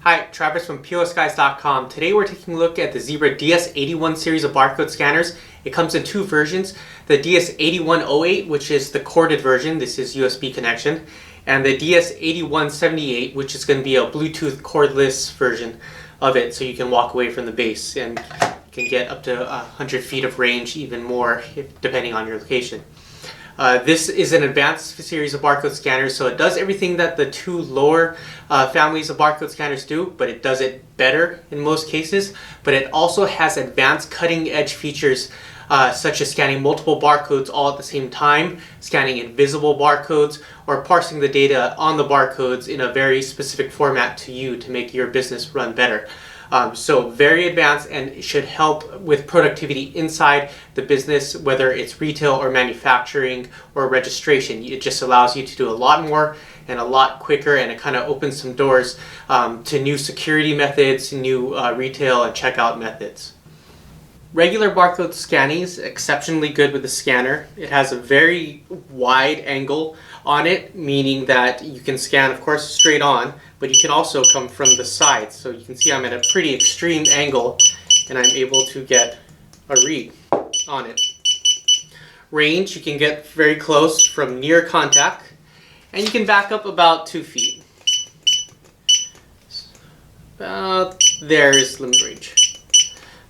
Hi, Travis from POSGuys.com. Today we're taking a look at the Zebra DS81 series of barcode scanners. It comes in two versions. The DS8108, which is the corded version, this is USB connection, and the DS8178, which is going to be a Bluetooth cordless version of it, so you can walk away from the base and you can get up to 100 feet of range, even more, depending on your location. This is an advanced series of barcode scanners, so it does everything that the two lower families of barcode scanners do, but it does it better in most cases. But it also has advanced cutting edge features such as scanning multiple barcodes all at the same time, scanning invisible barcodes, or parsing the data on the barcodes in a very specific format to you to make your business run better. So very advanced and should help with productivity inside the business, whether it's retail or manufacturing or registration. It just allows you to do a lot more and a lot quicker, and it kind of opens some doors to new security methods, new retail and checkout methods. Regular barcode scanning is exceptionally good with the scanner. It has a very wide angle on it, meaning that you can scan, of course, straight on, but you can also come from the sides. So you can see I'm at a pretty extreme angle and I'm able to get a read on it. Range, you can get very close from near contact, and you can back up about 2 feet. About there is limit range.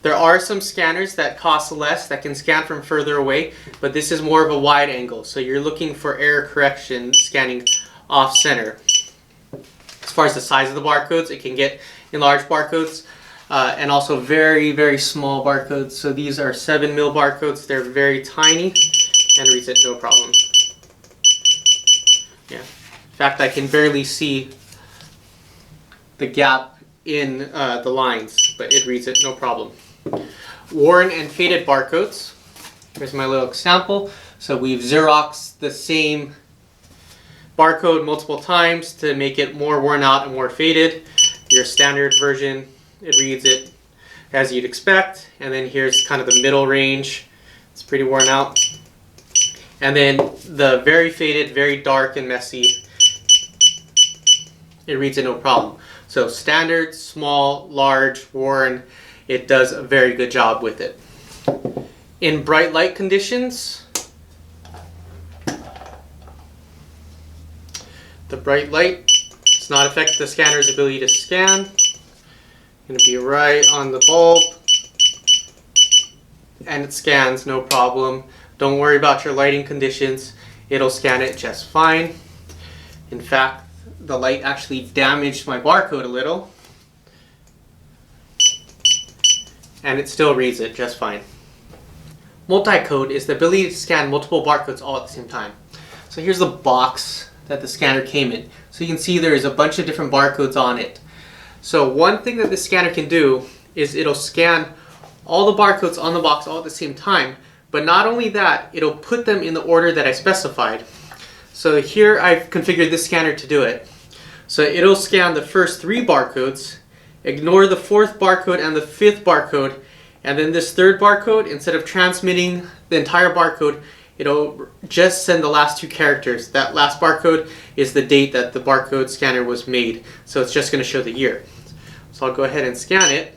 There are some scanners that cost less that can scan from further away, but this is more of a wide angle, so you're looking for error correction scanning off center. As far as the size of the barcodes, it can get in large barcodes and also very, very small barcodes. So these are 7 mil barcodes. They're very tiny and reads it no problem. Yeah. In fact, I can barely see the gap in the lines, but it reads it no problem. Worn and faded barcodes. Here's my little example. So we've Xeroxed the same barcode multiple times to make it more worn out and more faded. Your standard version, it reads it as you'd expect. And then here's kind of the middle range. It's pretty worn out. And then the very faded, very dark and messy, it reads it no problem. So standard, small, large, worn, it does a very good job with it. In bright light conditions, the bright light does not affect the scanner's ability to scan. It's going to be right on the bulb, and it scans no problem. Don't worry about your lighting conditions. It'll scan it just fine. In fact, the light actually damaged my barcode a little, and it still reads it just fine. MultiCode is the ability to scan multiple barcodes all at the same time. So here's the box that the scanner came in. So you can see there's a bunch of different barcodes on it. So one thing that the scanner can do is it'll scan all the barcodes on the box all at the same time, but not only that, it'll put them in the order that I specified. So here I've configured this scanner to do it. So it'll scan the first 3 barcodes, ignore the 4th barcode and the 5th barcode, and then this 3rd barcode, instead of transmitting the entire barcode, it'll just send the last 2 characters. That last barcode is the date that the barcode scanner was made, so it's just going to show the year. So I'll go ahead and scan it,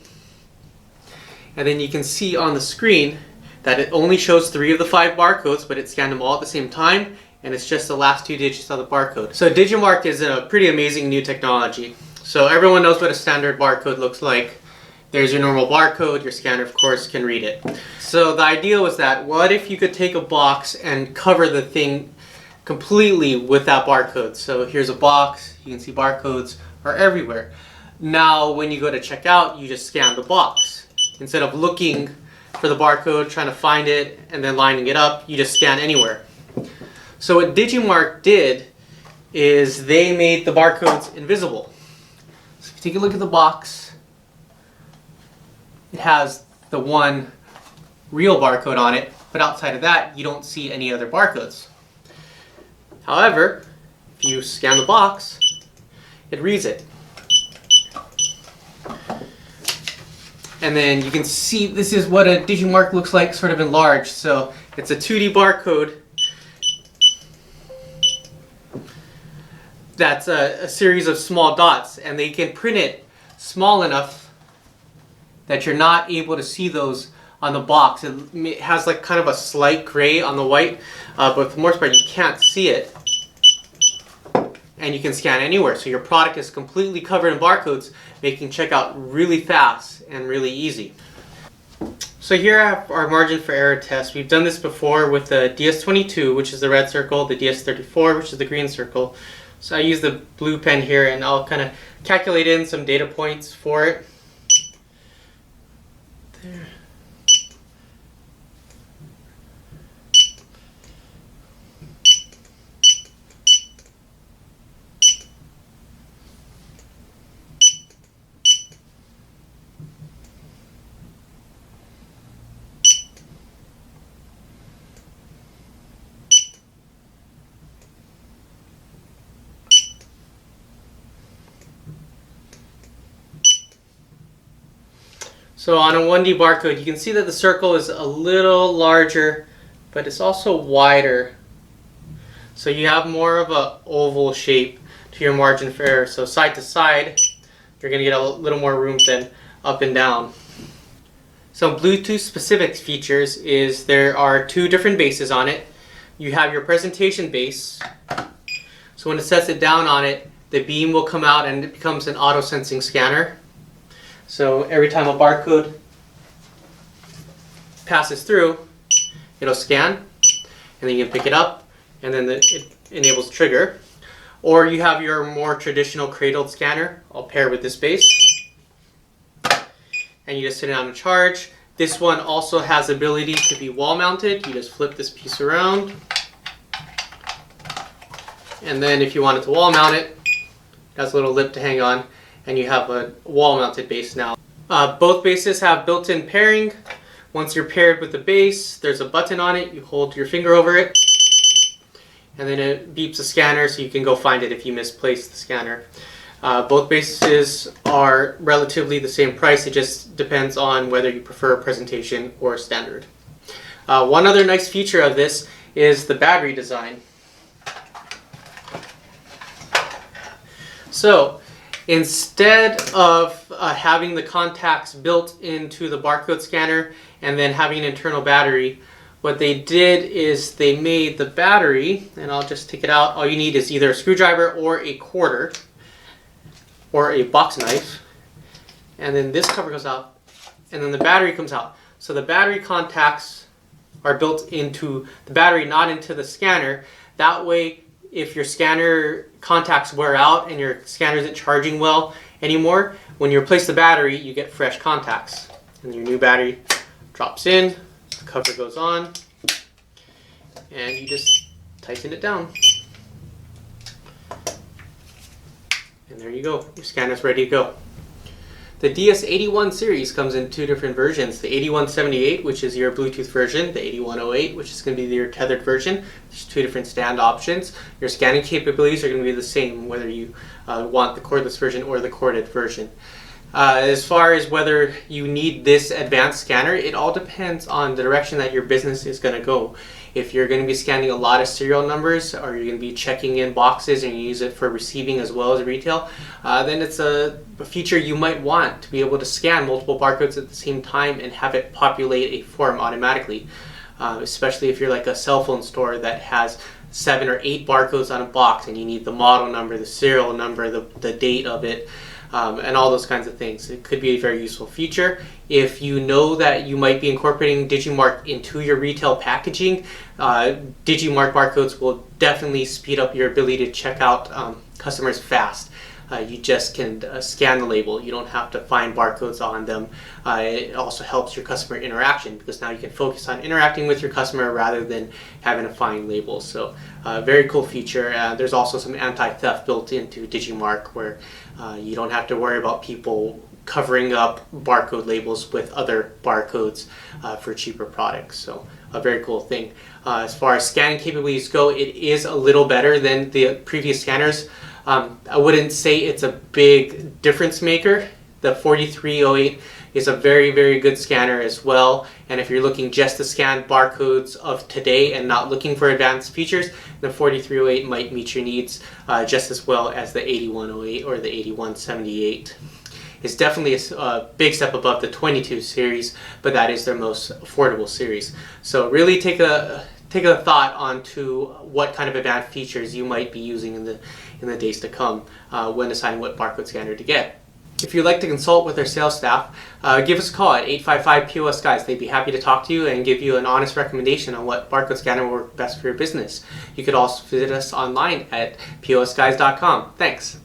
and then you can see on the screen that it only shows 3 of the 5 barcodes, but it scanned them all at the same time, and it's just the last 2 digits of the barcode. So Digimark is a pretty amazing new technology. So everyone knows what a standard barcode looks like. There's your normal barcode, your scanner of course can read it. So the idea was that, what if you could take a box and cover the thing completely with that barcode? So here's a box, you can see barcodes are everywhere. Now when you go to check out, you just scan the box. Instead of looking for the barcode, trying to find it, and then lining it up, you just scan anywhere. So what Digimark did is they made the barcodes invisible. So if you take a look at the box, it has the one real barcode on it, but outside of that, you don't see any other barcodes. However, if you scan the box, it reads it. And then you can see this is what a Digimark looks like sort of enlarged. So it's a 2D barcode that's a series of small dots, and they can print it small enough that you're not able to see those on the box. It has like kind of a slight gray on the white, but for the most part you can't see it, and you can scan anywhere. So your product is completely covered in barcodes, making checkout really fast and really easy. So here I have our margin for error test. We've done this before with the DS22, which is the red circle, the DS34, which is the green circle. So I use the blue pen here, and I'll kind of calculate in some data points for it. There. So on a 1D barcode, you can see that the circle is a little larger, but it's also wider. So you have more of an oval shape to your margin for error. So side to side, you're going to get a little more room than up and down. Some Bluetooth specific features is there are two different bases on it. You have your presentation base. So when it sets it down on it, the beam will come out and it becomes an auto-sensing scanner. So every time a barcode passes through, it'll scan, and then you can pick it up, and then it enables trigger. Or you have your more traditional cradled scanner. I'll pair with this base, and you just sit it on a charge. This one also has the ability to be wall mounted. You just flip this piece around, and then if you wanted to wall mount it, it has a little lip to hang on, and you have a wall-mounted base now. Both bases have built-in pairing. Once you're paired with the base, there's a button on it. You hold your finger over it, and then it beeps a scanner so you can go find it if you misplace the scanner. Both bases are relatively the same price. It just depends on whether you prefer presentation or standard. One other nice feature of this is the battery design. So, instead of having the contacts built into the barcode scanner and then having an internal battery, what they did is they made the battery, and I'll just take it out. All you need is either a screwdriver or a quarter or a box knife, and then this cover goes out, and then the battery comes out. So the battery contacts are built into the battery, not into the scanner. That way, if your scanner contacts wear out and your scanner isn't charging well anymore, when you replace the battery, you get fresh contacts. And your new battery drops in, the cover goes on, and you just tighten it down. And there you go, your scanner's ready to go. The DS81 series comes in two different versions. The 8178, which is your Bluetooth version, the 8108, which is going to be your tethered version. There's two different stand options. Your scanning capabilities are going to be the same whether you want the cordless version or the corded version. As far as whether you need this advanced scanner, it all depends on the direction that your business is going to go. If you're going to be scanning a lot of serial numbers, or you're going to be checking in boxes and you use it for receiving as well as retail, then it's a feature you might want to be able to scan multiple barcodes at the same time and have it populate a form automatically. Especially if you're like a cell phone store that has 7 or 8 barcodes on a box and you need the model number, the serial number, the date of it, and all those kinds of things. It could be a very useful feature. If you know that you might be incorporating Digimark into your retail packaging, Digimark barcodes will definitely speed up your ability to check out customers fast. You just can scan the label. You don't have to find barcodes on them. It also helps your customer interaction because now you can focus on interacting with your customer rather than having to find labels. So very cool feature. There's also some anti-theft built into Digimark where you don't have to worry about people covering up barcode labels with other barcodes for cheaper products. So a very cool thing. As far as scanning capabilities go, it is a little better than the previous scanners. I wouldn't say it's a big difference maker. The 4308 is a very, very good scanner as well. And if you're looking just to scan barcodes of today and not looking for advanced features, the 4308 might meet your needs just as well as the 8108 or the 8178. is definitely a big step above the 22 series, but that is their most affordable series. So really take a thought onto what kind of advanced features you might be using in the days to come when deciding what barcode scanner to get. If you'd like to consult with our sales staff, give us a call at 855-POS-Guys. They'd be happy to talk to you and give you an honest recommendation on what barcode scanner will work best for your business. You could also visit us online at POSGuys.com. Thanks.